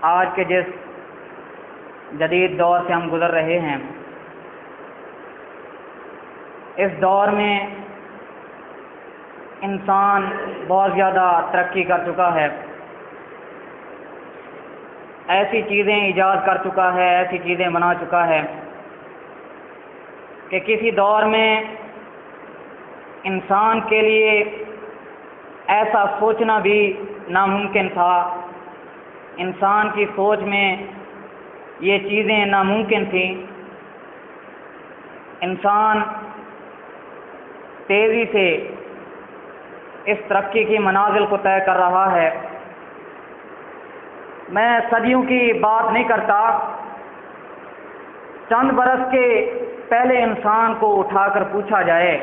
آج کے جس جدید دور سے ہم گزر رہے ہیں، اس دور میں انسان بہت زیادہ ترقی کر چکا ہے، ایسی چیزیں ایجاد کر چکا ہے، ایسی چیزیں بنا چکا ہے کہ کسی دور میں انسان کے لیے ایسا سوچنا بھی ناممکن تھا، انسان کی سوچ میں یہ چیزیں ناممکن تھیں۔ انسان تیزی سے اس ترقی کی منازل کو طے کر رہا ہے۔ میں صدیوں کی بات نہیں کرتا، چند برس کے پہلے انسان کو اٹھا کر پوچھا جائے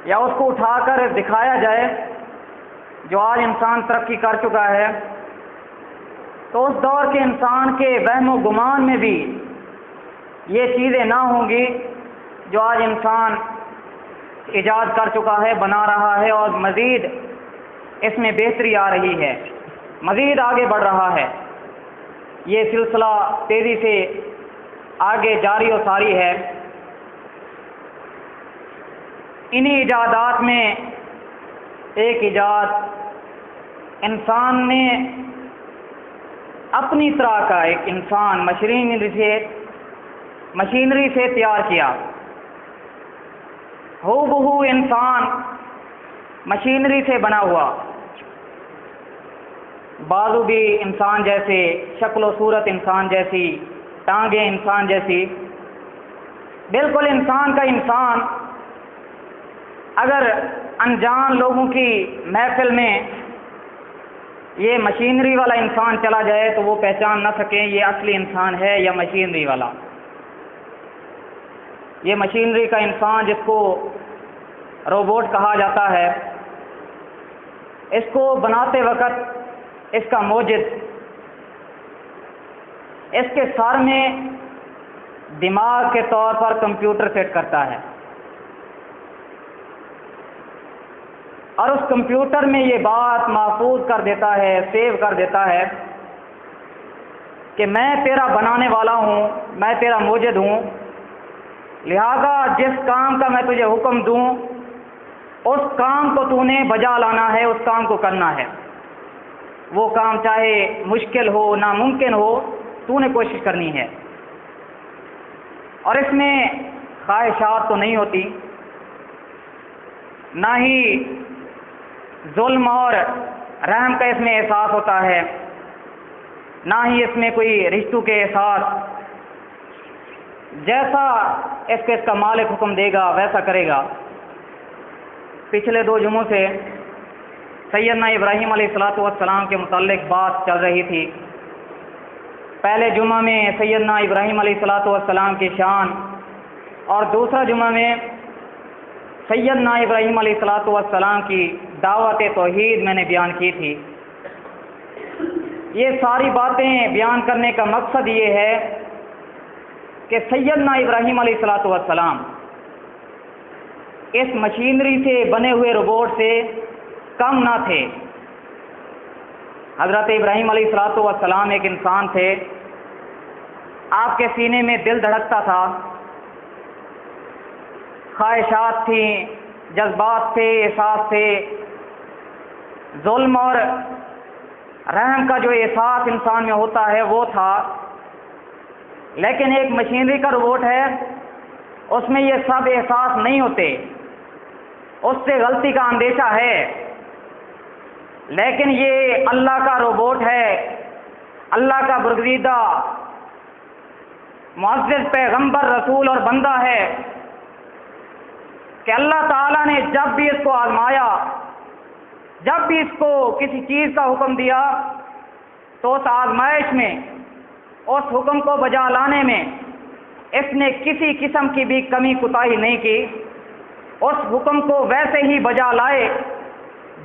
یا اس کو اٹھا کر دکھایا جائے جو آج انسان ترقی کر چکا ہے، تو اس دور کے انسان کے وہم و گمان میں بھی یہ چیزیں نہ ہوں گی جو آج انسان ایجاد کر چکا ہے، بنا رہا ہے، اور مزید اس میں بہتری آ رہی ہے، مزید آگے بڑھ رہا ہے۔ یہ سلسلہ تیزی سے آگے جاری و ساری ہے۔ انہی ایجادات میں ایک ایجاد انسان نے اپنی طرح کا ایک انسان مشینری سے تیار کیا، ہو بہو انسان مشینری سے بنا ہوا، بازو بھی انسان جیسے، شکل و صورت انسان جیسی، ٹانگیں انسان جیسی، بالکل انسان کا انسان۔ اگر انجان لوگوں کی محفل میں یہ مشینری والا انسان چلا جائے تو وہ پہچان نہ سکیں یہ اصلی انسان ہے یا مشینری والا۔ یہ مشینری کا انسان جس کو روبوٹ کہا جاتا ہے، اس کو بناتے وقت اس کا موجد اس کے سر میں دماغ کے طور پر کمپیوٹر فٹ کرتا ہے، اور اس کمپیوٹر میں یہ بات محفوظ کر دیتا ہے، سیو کر دیتا ہے کہ میں تیرا بنانے والا ہوں، میں تیرا موجد ہوں، لہذا جس کام کا میں تجھے حکم دوں اس کام کو تو نے بجا لانا ہے، اس کام کو کرنا ہے، وہ کام چاہے مشکل ہو، ناممکن ہو، تو نے کوشش کرنی ہے۔ اور اس میں خواہشات تو نہیں ہوتی، نہ ہی ظلم اور رحم کا اس میں احساس ہوتا ہے، نہ ہی اس میں کوئی رشتوں کے احساس، جیسا اس کا مالک حکم دے گا ویسا کرے گا۔ پچھلے 2 جمعوں سے سیدنا ابراہیم علیہ السلام کے متعلق بات چل رہی تھی۔ پہلے جمعہ میں سیدنا ابراہیم علیہ السلام کی شان، اور دوسرا جمعہ میں سیدنا ابراہیم علیہ السلام کی دعوت توحید میں نے بیان کی تھی۔ یہ ساری باتیں بیان کرنے کا مقصد یہ ہے کہ سیدنا ابراہیم علیہ السلام اس مشینری سے بنے ہوئے روبوٹ سے کم نہ تھے۔ حضرت ابراہیم علیہ السلام ایک انسان تھے، آپ کے سینے میں دل دھڑکتا تھا، خواہشات تھیں، جذبات تھے، احساس تھے، ظلم اور رحم کا جو احساس انسان میں ہوتا ہے وہ تھا۔ لیکن ایک مشینری کا روبوٹ ہے، اس میں یہ سب احساس نہیں ہوتے، اس سے غلطی کا اندیشہ ہے، لیکن یہ اللہ کا روبوٹ ہے، اللہ کا برگزیدہ معزز پیغمبر، رسول اور بندہ ہے کہ اللہ تعالیٰ نے جب بھی اس کو آزمایا، جب بھی اس کو کسی چیز کا حکم دیا تو اس آزمائش میں، اس حکم کو بجا لانے میں اس نے کسی قسم کی بھی کمی کوتاہی نہیں کی، اس حکم کو ویسے ہی بجا لائے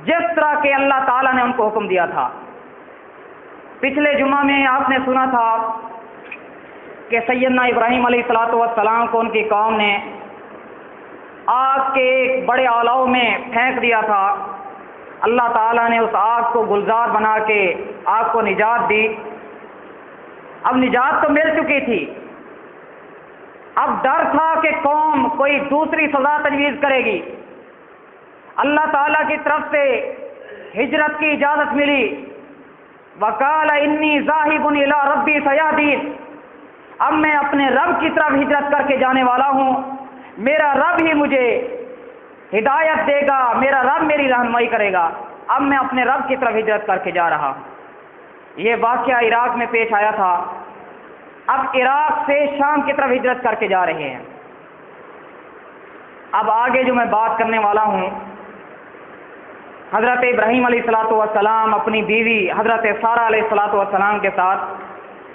جس طرح کہ اللہ تعالیٰ نے ان کو حکم دیا تھا۔ پچھلے جمعہ میں آپ نے سنا تھا کہ سیدنا ابراہیم علیہ السلام کو ان کی قوم نے آگ کے ایک بڑے الاؤ میں پھینک دیا تھا، اللہ تعالیٰ نے اس آگ کو گلزار بنا کے آگ کو نجات دی، اب نجات تو مل چکی تھی، اب ڈر تھا کہ قوم کوئی دوسری سزا تجویز کرے گی۔ اللہ تعالیٰ کی طرف سے ہجرت کی اجازت ملی۔ وقال انی ذاہب الی ربی سیہدین، اب میں اپنے رب کی طرف ہجرت کر کے جانے والا ہوں، میرا رب ہی مجھے ہدایت دے گا، میرا رب میری رہنمائی کرے گا، اب میں اپنے رب کی طرف ہجرت کر کے جا رہا ہوں۔ یہ واقعہ عراق میں پیش آیا تھا، اب عراق سے شام کی طرف ہجرت کر کے جا رہے ہیں۔ اب آگے جو میں بات کرنے والا ہوں، حضرت ابراہیم علیہ الصلوۃ والسلام اپنی بیوی حضرت سارہ علیہ الصلوۃ والسلام کے ساتھ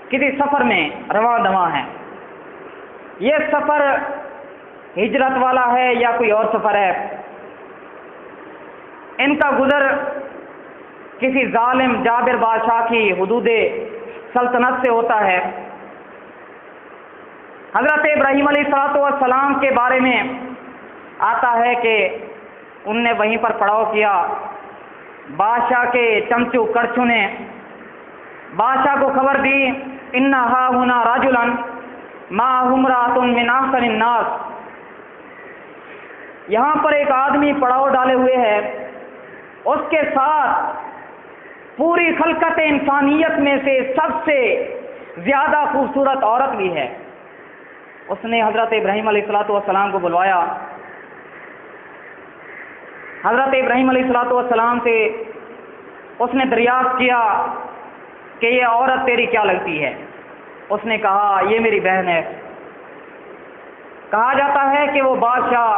کسی سفر میں رواں دواں ہیں۔ یہ سفر ہجرت والا ہے یا کوئی اور سفر ہے؟ ان کا گزر کسی ظالم جابر بادشاہ کی حدود سلطنت سے ہوتا ہے۔ حضرت ابراہیم علیہ الصلوۃ والسلام کے بارے میں آتا ہے کہ ان نے وہیں پر پڑاؤ کیا۔ بادشاہ کے چمچو کرچو نے بادشاہ کو خبر دی، ان ہا ہنا رجلا معہ امرأۃ من احسن الناس، یہاں پر ایک آدمی پڑاؤ ڈالے ہوئے ہے، اس کے ساتھ پوری خلقت انسانیت میں سے سب سے زیادہ خوبصورت عورت بھی ہے۔ اس نے حضرت ابراہیم علیہ الصلوۃ والسلام کو بلوایا۔ حضرت ابراہیم علیہ الصلوۃ والسلام سے اس نے دریافت کیا کہ یہ عورت تیری کیا لگتی ہے؟ اس نے کہا یہ میری بہن ہے۔ کہا جاتا ہے کہ وہ بادشاہ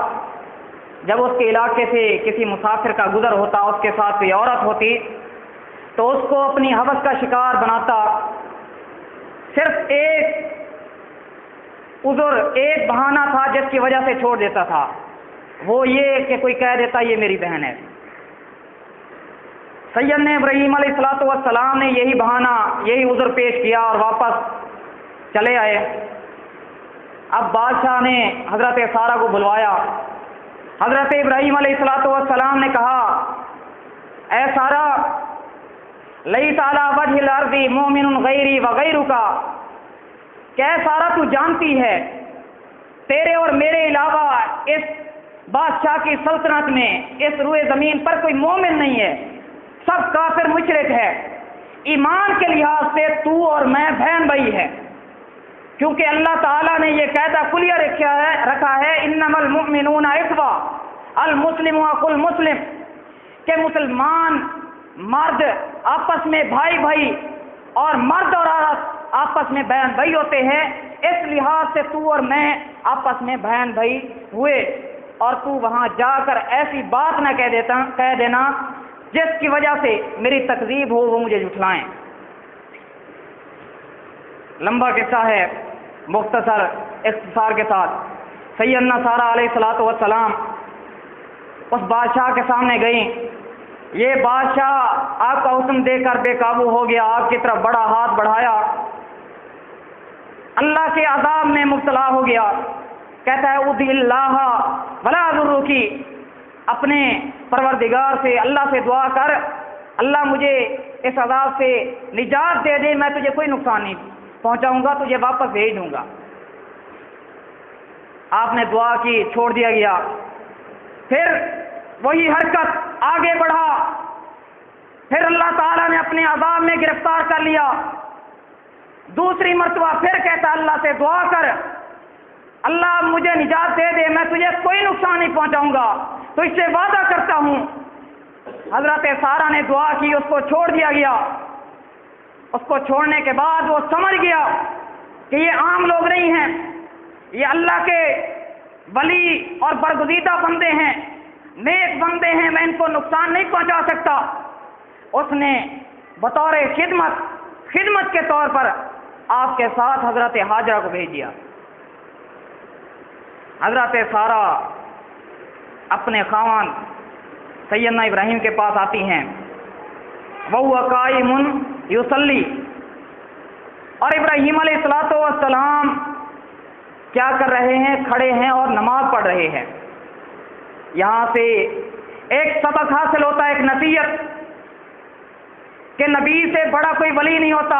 جب اس کے علاقے سے کسی مسافر کا گزر ہوتا، اس کے ساتھ کوئی عورت ہوتی تو اس کو اپنی ہوس کا شکار بناتا، صرف ایک عذر، ایک بہانہ تھا جس کی وجہ سے چھوڑ دیتا تھا، وہ یہ کہ کوئی کہہ دیتا یہ میری بہن ہے۔ سیدنا ابراہیم علیہ الصلوۃ والسلام نے یہی بہانہ، یہی عذر پیش کیا اور واپس چلے آئے۔ اب بادشاہ نے حضرت سارہ کو بلوایا۔ حضرت ابراہیم علیہ الصلوۃ والسلام نے کہا اے سارہ، لیس علی وجہ الارض مومن غیری وغیرک، کہ اے سارہ تو جانتی ہے تیرے اور میرے علاوہ اس بادشاہ کی سلطنت میں، اس روئے زمین پر کوئی مومن نہیں ہے، سب کافر مشرک ہے۔ ایمان کے لحاظ سے تو اور میں بہن بھائی ہے، کیونکہ اللہ تعالیٰ نے یہ قاعدہ کلیہ رکھا ہے انما المؤمنون اخوہ المسلم اخو المسلم، کہ مسلمان مرد آپس میں بھائی بھائی اور مرد اور عورت آپس میں بہن بھائی ہوتے ہیں، اس لحاظ سے تو اور میں آپس میں بہن بھائی ہوئے، اور تو وہاں جا کر ایسی بات نہ کہہ دینا جس کی وجہ سے میری تکذیب ہو، وہ مجھے جھٹلائیں۔ لمبا قصہ ہے، مختصر اختصار کے ساتھ سیدنا سارہ علیہ الصلوۃ والسلام اس بادشاہ کے سامنے گئیں۔ یہ بادشاہ آپ کا حکم دے کر بے قابو ہو گیا، آپ کی طرف بڑا ہاتھ بڑھایا، اللہ کے عذاب میں مبتلا ہو گیا۔ کہتا ہے ادعی اللہ ولا اضرکی، اپنے پروردگار سے، اللہ سے دعا کر اللہ مجھے اس عذاب سے نجات دے دے، میں تجھے کوئی نقصان نہیں پہنچاؤں گا، تجھے واپس بھیج دوں گا۔ آپ نے دعا کی، چھوڑ دیا گیا۔ پھر وہی حرکت آگے بڑھا، پھر اللہ تعالیٰ نے اپنے عذاب میں گرفتار کر لیا۔ دوسری مرتبہ پھر کہتا اللہ سے دعا کر اللہ مجھے نجات دے دے، میں تجھے کوئی نقصان نہیں پہنچاؤں گا، تو اس سے وعدہ کرتا ہوں۔ حضرت سارہ نے دعا کی، اس کو چھوڑ دیا گیا۔ اس کو چھوڑنے کے بعد وہ سمجھ گیا کہ یہ عام لوگ نہیں ہیں، یہ اللہ کے ولی اور برگزیدہ بندے ہیں، نیک بندے ہیں، میں ان کو نقصان نہیں پہنچا سکتا۔ اس نے بطور خدمت کے طور پر آپ کے ساتھ حضرت ہاجرہ کو بھیج دیا۔ حضرت سارہ اپنے خاوند سیدنا ابراہیم کے پاس آتی ہیں، وَهُوَ قَائِمٌ یُصَلِّی، اور ابراہیم علیہ الصلوۃ والسلام کیا کر رہے ہیں؟ کھڑے ہیں اور نماز پڑھ رہے ہیں۔ یہاں سے ایک سبق حاصل ہوتا ہے، ایک نصیحت، کہ نبی سے بڑا کوئی ولی نہیں ہوتا،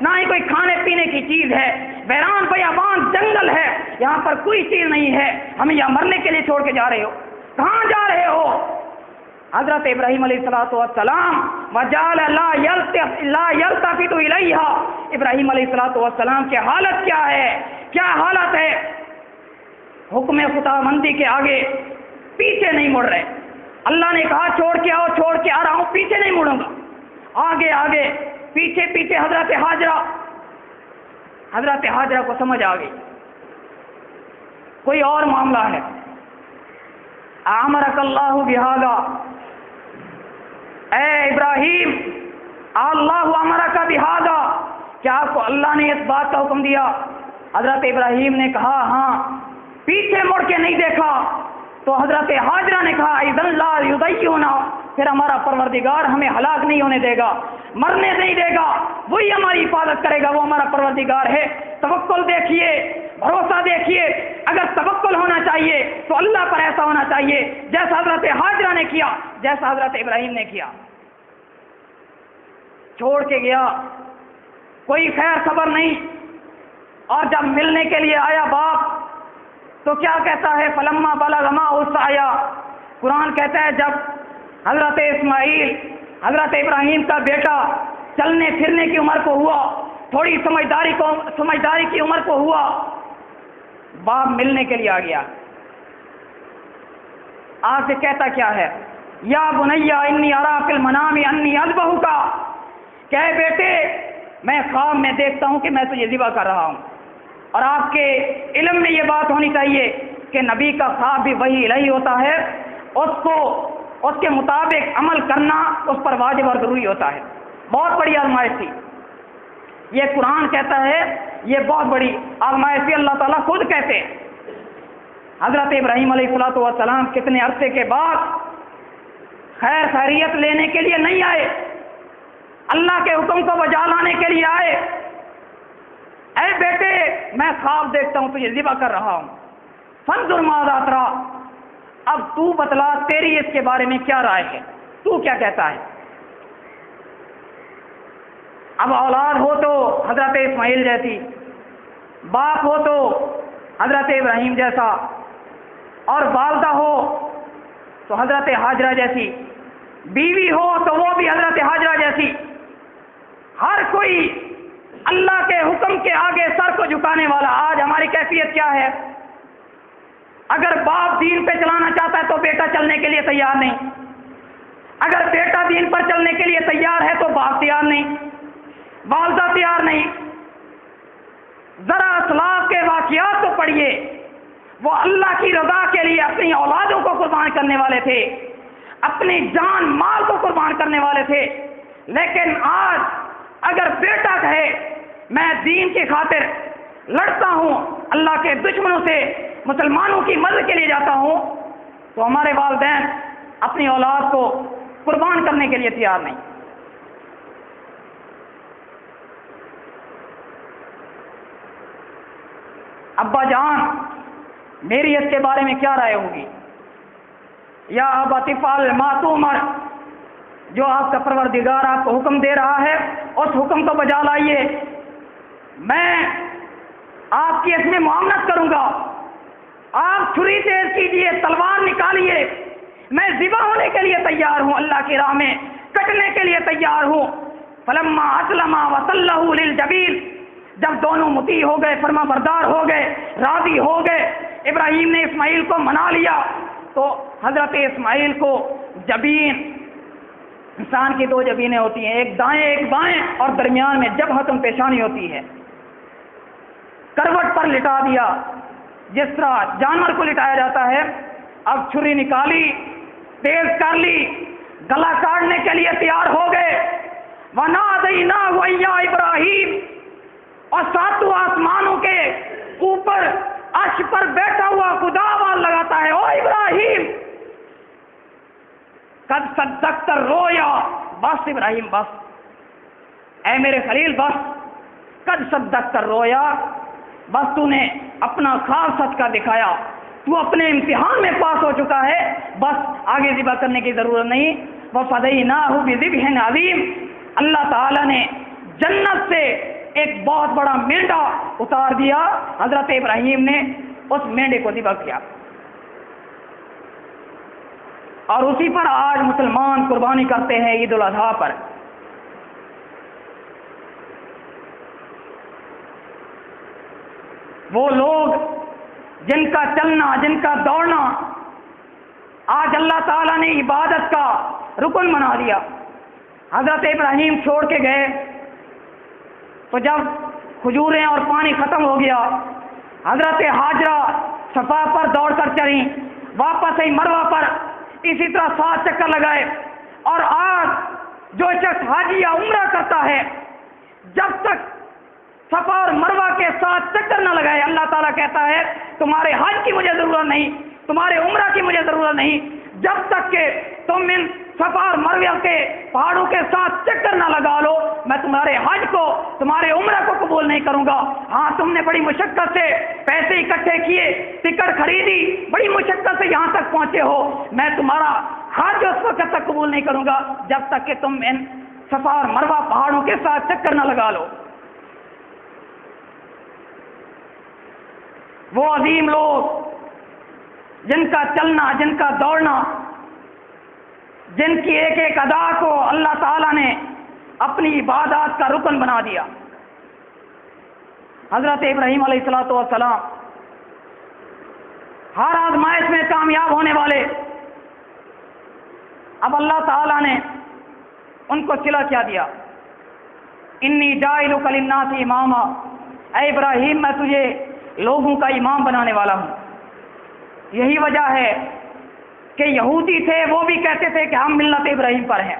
نہ ہی کوئی کھانے پینے کی چیز ہے، ویران بیابان جنگل ہے، یہاں پر کوئی چیز نہیں ہے، ہمیں یہاں مرنے کے لیے چھوڑ کے جا رہے ہو، کہاں جا رہے ہو؟ حضرت ابراہیم علیہ السلام وجعل لا یلتفت الیہا، ابراہیم علیہ السلام کی حالت کیا ہے؟ کیا حالت ہے؟ حکم خداوندی کے آگے پیچھے نہیں مڑ رہے۔ اللہ نے کہا چھوڑ کے آؤ، چھوڑ کے آ رہا ہوں، پیچھے نہیں مڑوں گا، آگے آگے پیچھے پیچھے۔ حضرت حاجرہ کو سمجھ آ گئی کوئی اور معاملہ ہے۔ امرک اللہ بہذا، اے ابراہیم، اللہ امرک بہذا، کیا آپ کو اللہ نے اس بات کا حکم دیا؟ حضرت ابراہیم نے کہا ہاں، پیچھے مڑ کے نہیں دیکھا۔ تو حضرت حاجرہ نے کہا اذن لا یضیعنا، پھر ہمارا پروردگار ہمیں ہلاک نہیں ہونے دے گا، مرنے نہیں دے گا، وہی ہماری حفاظت کرے گا، وہ ہمارا پروردگار ہے۔ توکل دیکھیے، بھروسہ دیکھیے، اگر توکل ہونا چاہیے تو اللہ پر ایسا ہونا چاہیے جیسا حضرت حاجرہ نے کیا، جیسا حضرت ابراہیم نے کیا۔ چھوڑ کے گیا، کوئی خیر خبر نہیں، اور جب ملنے کے لیے آیا باپ تو کیا کہتا ہے؟ فلما بلغ معه السعی، قرآن کہتا ہے جب حضرت اسماعیل، حضرت ابراہیم کا بیٹا چلنے پھرنے کی عمر کو ہوا، تھوڑی سمجھداری کی عمر کو ہوا، باپ ملنے کے لیے آ گیا۔ آج سے کہتا کیا ہے؟ یا بنیا انی ارا فی المنام انی اذبحک، کہ بیٹے میں خواب میں دیکھتا ہوں کہ میں تجھے ذبح کر رہا ہوں۔ اور آپ کے علم میں یہ بات ہونی چاہیے کہ نبی کا خواب بھی وہی الہی ہوتا ہے، اس کے مطابق عمل کرنا اس پر واجب اور ضروری ہوتا ہے۔ بہت بڑی آزمائش تھی، یہ قرآن کہتا ہے، یہ بہت بڑی آزمائش تھی، اللہ تعالیٰ خود کہتے ہیں۔ حضرت ابراہیم علیہ السلام کتنے عرصے کے بعد خیر خیریت لینے کے لیے نہیں آئے، اللہ کے حکم کو بجا لانے کے لیے آئے۔ اے بیٹے میں خواب دیکھتا ہوں، تجھے ذبح کر رہا ہوں، فانظر ماذا ترى، اب تو بتلا تیری اس کے بارے میں کیا رائے ہے، تو کیا کہتا ہے؟ اب اولاد ہو تو حضرت اسماعیل جیسی، باپ ہو تو حضرت ابراہیم جیسا، اور والدہ ہو تو حضرت حاجرہ جیسی، بیوی ہو تو وہ بھی حضرت حاجرہ جیسی، ہر کوئی اللہ کے حکم کے آگے سر کو جھکانے والا۔ آج ہماری کیفیت کیا ہے؟ اگر باپ دین پہ چلانا چاہتا ہے تو بیٹا چلنے کے لیے تیار نہیں، اگر بیٹا دین پر چلنے کے لیے تیار ہے تو باپ تیار نہیں، والدہ تیار نہیں۔ ذرا اسلاف کے واقعات کو پڑھیے، وہ اللہ کی رضا کے لیے اپنی اولادوں کو قربان کرنے والے تھے، اپنی جان مال کو قربان کرنے والے تھے، لیکن آج اگر بیٹا کہے میں دین کی خاطر لڑتا ہوں، اللہ کے دشمنوں سے مسلمانوں کی مدد کے لیے جاتا ہوں، تو ہمارے والدین اپنی اولاد کو قربان کرنے کے لیے تیار نہیں۔ ابا جان میری اس کے بارے میں کیا رائے ہوگی؟ یا ابا تفعل ما تؤمر، جو آپ کا پروردگار آپ کو حکم دے رہا ہے اس حکم کو بجا لائیے، میں آپ کی اس میں معاملت کروں گا، آپ چھری تیز کیجیے، تلوار نکالیے، میں ذبح ہونے کے لیے تیار ہوں، اللہ کی راہ میں کٹنے کے لیے تیار ہوں۔ فلما اسلم وصلہ للجبین، جب دونوں مطیع ہو گئے، فرما بردار ہو گئے، راضی ہو گئے، ابراہیم نے اسماعیل کو منا لیا، تو حضرت اسماعیل کو جبین، انسان کی دو جبینیں ہوتی ہیں، ایک دائیں ایک بائیں، اور درمیان میں جبہۃ پیشانی ہوتی ہے، کروٹ پر لٹا دیا جس طرح جانور کو لٹایا جاتا ہے۔ اب چھری نکالی، تیز کر لی، گلا کاٹنے کے لیے تیار ہو گئے۔ وَنَادَيْنَاهُ يَا إِبْرَاهِيمُ، اور ساتوں آسمانوں کے اوپر عرش پر بیٹھا ہوا خدا آواز لگاتا ہے، او ابراہیم، قد صدقت الرؤیا، بس ابراہیم بس، اے میرے خلیل بس، قد صدقت الرؤیا، بس تو نے اپنا خواب سچ کا دکھایا، تو اپنے امتحان میں پاس ہو چکا ہے، بس آگے ذبح کرنے کی ضرورت نہیں۔ وَفَدَيْنَاهُ بِذِبْحٍ عَظِيمٍ، اللہ تعالیٰ نے جنت سے ایک بہت بڑا مینڈا اتار دیا. حضرت ابراہیم نے اس مینڈے کو ذبح کیا اور اسی پر آج مسلمان قربانی کرتے ہیں عید الاضحیٰ پر. وہ لوگ جن کا چلنا، جن کا دوڑنا آج اللہ تعالیٰ نے عبادت کا رکن بنا دیا. حضرت ابراہیم چھوڑ کے گئے تو جب کھجوریں اور پانی ختم ہو گیا، حضرت ہاجرہ صفا پر دوڑ کر چلیں، واپس آئی مروہ پر، اسی طرح 7 چکر لگائے. اور آج جو شخص حج یا عمرہ کرتا ہے، جب تک صفا اور مروہ کے 7 چکر نہ لگائے، اللہ تعالیٰ کہتا ہے تمہارے حج کی مجھے ضرورت نہیں، تمہارے عمرہ کی مجھے ضرورت نہیں، جب تک کہ تم ان صفا اور مروہ کے پہاڑوں کے 7 چکر نہ لگا لو، میں تمہارے حج کو، تمہارے عمرہ کو قبول نہیں کروں گا. ہاں، تم نے بڑی مشقت سے پیسے اکٹھے کیے، ٹکٹ خریدی، بڑی مشقت سے یہاں تک پہنچے ہو، میں تمہارا حج اس وقت تک قبول نہیں کروں گا جب تک کہ تم ان صفا اور مروہ پہاڑوں کے 7 چکر نہ لگا لو. وہ عظیم لوگ جن کا چلنا، جن کا دوڑنا، جن کی ایک ایک ادا کو اللہ تعالیٰ نے اپنی عبادات کا رکن بنا دیا. حضرت ابراہیم علیہ السلام ہر آزمائش میں کامیاب ہونے والے. اب اللہ تعالیٰ نے ان کو صلہ کیا دیا، انی جاعلک للناس اماما، اے ابراہیم میں تجھے لوگوں کا امام بنانے والا ہوں. یہی وجہ ہے کہ یہودی تھے وہ بھی کہتے تھے کہ ہم ملت ابراہیم پر ہیں،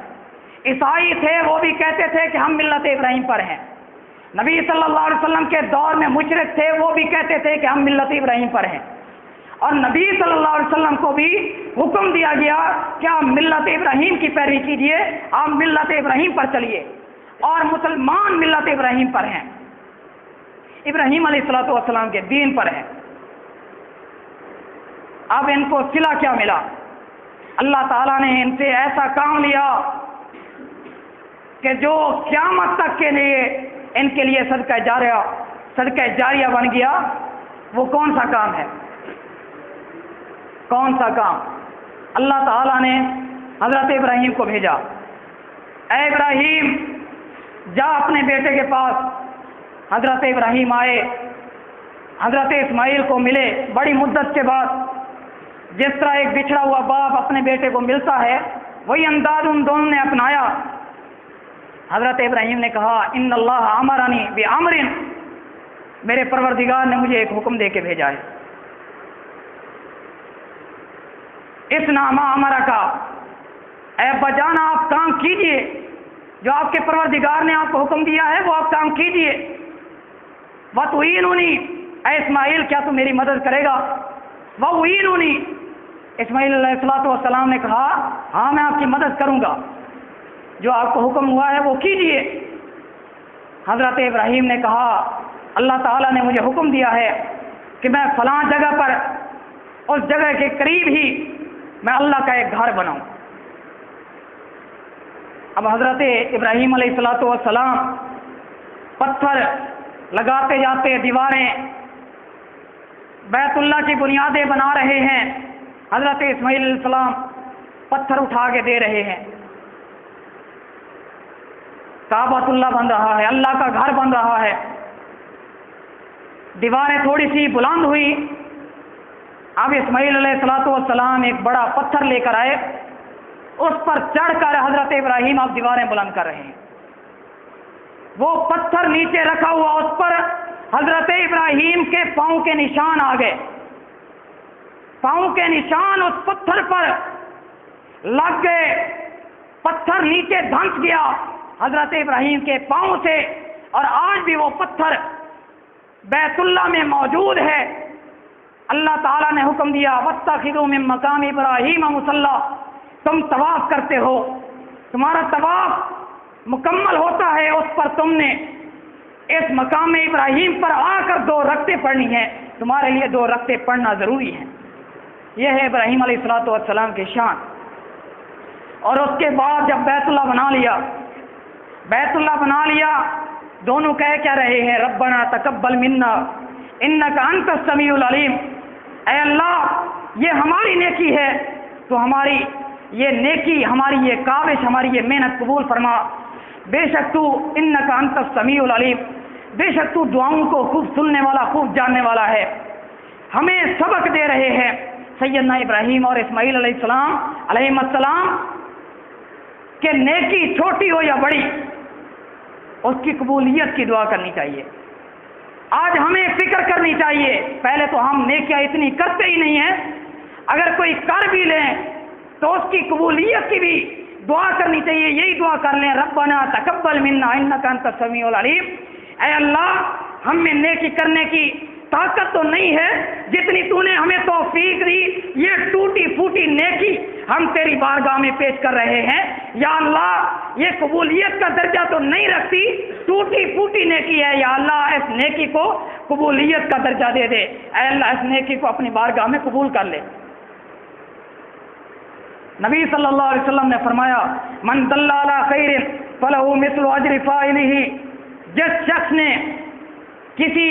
عیسائی تھے وہ بھی کہتے تھے کہ ہم ملت ابراہیم پر ہیں، نبی صلی اللہ علیہ وسلم کے دور میں مشرک تھے وہ بھی کہتے تھے کہ ہم ملت ابراہیم پر ہیں. اور نبی صلی اللہ علیہ وسلم کو بھی حکم دیا گیا کہ آپ ملت ابراہیم کی پیروی کیجیے، آپ ملت ابراہیم پر چلیے، اور مسلمان ملت ابراہیم پر ہیں، ابراہیم علیہ السلام کے دین پر ہیں. اب ان کو صلہ کیا ملا؟ اللہ تعالیٰ نے ان سے ایسا کام لیا کہ جو قیامت تک کے لیے ان کے لیے صدقہ جاریہ بن گیا. وہ کون سا کام ہے؟ کون سا کام؟ اللہ تعالیٰ نے حضرت ابراہیم کو بھیجا، اے ابراہیم جا اپنے بیٹے کے پاس. حضرت ابراہیم آئے، حضرت اسماعیل کو ملے بڑی مدت کے بعد. جس طرح ایک بچھڑا ہوا باپ اپنے بیٹے کو ملتا ہے، وہی انداز ان دونوں نے اپنایا. حضرت ابراہیم نے کہا ان اللہ امرنی بامر، میرے پروردگار نے مجھے ایک حکم دے کے بھیجا ہے. اس نامہ امرا کا، اے ابا جان آپ کام کیجئے، جو آپ کے پروردگار نے آپ کو حکم دیا ہے وہ آپ کام کیجئے. وَتُعِينُنِي، اے اسماعیل کیا تو میری مدد کرے گا؟ وَأُعِينُنِي، اسماعیل علیہ السلام نے کہا ہاں میں آپ کی مدد کروں گا، جو آپ کو حکم ہوا ہے وہ کیجئے. حضرت ابراہیم نے کہا اللہ تعالیٰ نے مجھے حکم دیا ہے کہ میں فلاں جگہ پر، اس جگہ کے قریب ہی میں اللہ کا ایک گھر بناؤں. اب حضرت ابراہیم علیہ السلام پتھر لگاتے جاتے، دیواریں، بیت اللہ کی بنیادیں بنا رہے ہیں. حضرت اسماعیل علیہ السلام پتھر اٹھا کے دے رہے ہیں. کعبۃ اللہ بن رہا ہے، اللہ کا گھر بن رہا ہے. دیواریں تھوڑی سی بلند ہوئی. اب اسماعیل علیہ السلام ایک بڑا پتھر لے کر آئے، اس پر چڑھ کر حضرت ابراہیم اب دیواریں بلند کر رہے ہیں. وہ پتھر نیچے رکھا ہوا، اس پر حضرت ابراہیم کے پاؤں کے نشان آ گئے. پاؤں کے نشان اس پتھر پر لگ گئے، پتھر نیچے دھنس گیا حضرت ابراہیم کے پاؤں سے. اور آج بھی وہ پتھر بیت اللہ میں موجود ہے. اللہ تعالیٰ نے حکم دیا وَاتَّخِذُوا مِن مَّقَامِ إِبْرَاهِيمَ مُصَلًّى، تم طواف کرتے ہو، تمہارا طواف مکمل ہوتا ہے، اس پر تم نے اس مقام ابراہیم پر آ کر 2 رکعتیں پڑھنی ہیں. تمہارے لیے 2 رکعتیں پڑھنا ضروری ہے. یہ ہے ابراہیم علیہ السلام کی شان. اور اس کے بعد جب بیت اللہ بنا لیا دونوں کہہ کیا رہے ہیں؟ ربنا تقبل منا انک انت السمیع العلیم، اے اللہ یہ ہماری نیکی ہے، تو ہماری یہ نیکی، ہماری یہ کاوش، ہماری یہ محنت قبول فرما، بے شک تو انک انت السمیع العلیم، بے شک تو دعاؤں کو خوب سننے والا، خوب جاننے والا ہے۔ ہمیں سبق دے رہے ہیں سیدنا ابراہیم اور اسماعیل علیہ السلام علیہ السلام کہ نیکی چھوٹی ہو یا بڑی، اس کی قبولیت کی دعا کرنی چاہیے۔ آج ہمیں فکر کرنی چاہیے، پہلے تو ہم نیکیاں اتنی کرتے ہی نہیں ہیں، اگر کوئی کر بھی لیں تو اس کی قبولیت کی بھی دعا کرنی چاہیے۔ یہی دعا کر لیں، ربنا تقبل منا انک انت السمیع العلیم، اے اللہ ہم میں نیکی کرنے کی طاقت تو نہیں ہے، جتنی تو نے ہمیں توفیق دی، یہ ٹوٹی پھوٹی نیکی ہم تیری بارگاہ میں پیش کر رہے ہیں، یا اللہ یہ قبولیت کا درجہ تو نہیں رکھتی، ٹوٹی پھوٹی نیکی ہے، یا اللہ اس نیکی کو قبولیت کا درجہ دے دے، اے اللہ اس نیکی کو اپنی بارگاہ میں قبول کر لے۔ نبی صلی اللہ علیہ وسلم نے فرمایا، من دل علی خیر فلہ مثل اجر فاعلہ، جس شخص نے کسی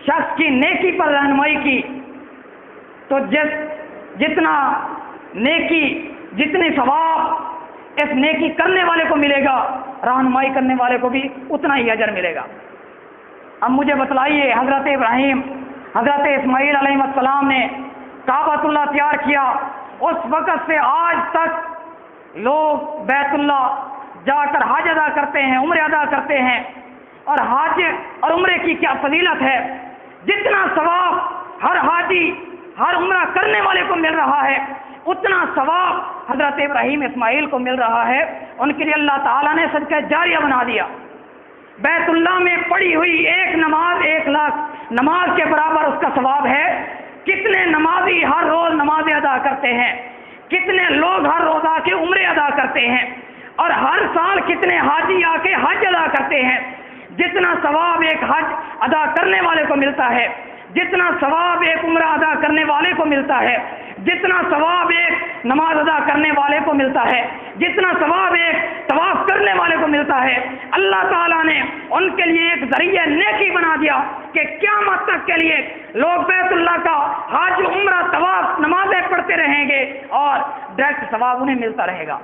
شخص کی نیکی پر رہنمائی کی تو جتنا نیکی، جتنے ثواب اس نیکی کرنے والے کو ملے گا، رہنمائی کرنے والے کو بھی اتنا ہی اجر ملے گا۔ اب مجھے بتلائیے، حضرت ابراہیم، حضرت اسماعیل علیہ السلام نے کعبۃ اللہ تیار کیا، اس وقت سے آج تک لوگ بیت اللہ جا کر حج ادا کرتے ہیں، عمرے ادا کرتے ہیں، اور حج اور عمرے کی کیا فضیلت ہے، جتنا ثواب ہر حاجی، ہر عمرہ کرنے والے کو مل رہا ہے، اتنا ثواب حضرت ابراہیم اسماعیل کو مل رہا ہے۔ ان کے لیے اللہ تعالیٰ نے صدقہ جاریہ بنا دیا۔ بیت اللہ میں پڑھی ہوئی ایک نماز 1,00,000 نماز کے برابر اس کا ثواب ہے۔ کتنے نمازی ہر روز نمازیں ادا کرتے ہیں، کتنے لوگ ہر روز آ کے عمرے ادا کرتے ہیں، اور ہر سال کتنے حاجی آ کے حج ادا کرتے ہیں۔ جتنا ثواب ایک حج ادا کرنے والے کو ملتا ہے، جتنا ثواب ایک عمرہ ادا کرنے والے کو ملتا ہے، جتنا ثواب ایک نماز ادا کرنے والے کو ملتا ہے، جتنا ثواب ایک طواف کرنے والے کو ملتا ہے، اللہ تعالیٰ نے ان کے لیے ایک ذریعہ نیکی بنا دیا کہ قیامت تک کے لیے لوگ بیت اللہ کا حج، عمرہ، طواف، نمازیں پڑھتے رہیں گے اور ڈائریکٹ ثواب انہیں ملتا رہے گا۔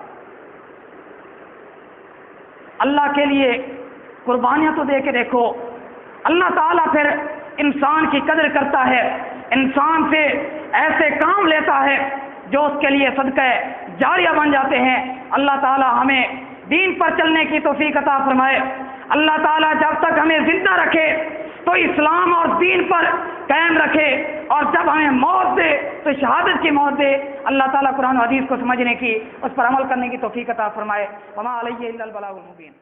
اللہ کے لیے قربانیاں تو دے کے دیکھو، اللہ تعالیٰ پھر انسان کی قدر کرتا ہے، انسان سے ایسے کام لیتا ہے جو اس کے لیے صدقہ جاریہ بن جاتے ہیں۔ اللہ تعالیٰ ہمیں دین پر چلنے کی توفیق عطا فرمائے۔ اللہ تعالیٰ جب تک ہمیں زندہ رکھے تو اسلام اور دین پر قائم رکھے، اور جب ہمیں موت دے تو شہادت کی موت دے۔ اللہ تعالیٰ قرآن و حدیث کو سمجھنے کی، اس پر عمل کرنے کی توفیق عطا فرمائے۔ وما علیہ الا البلاغ المبین۔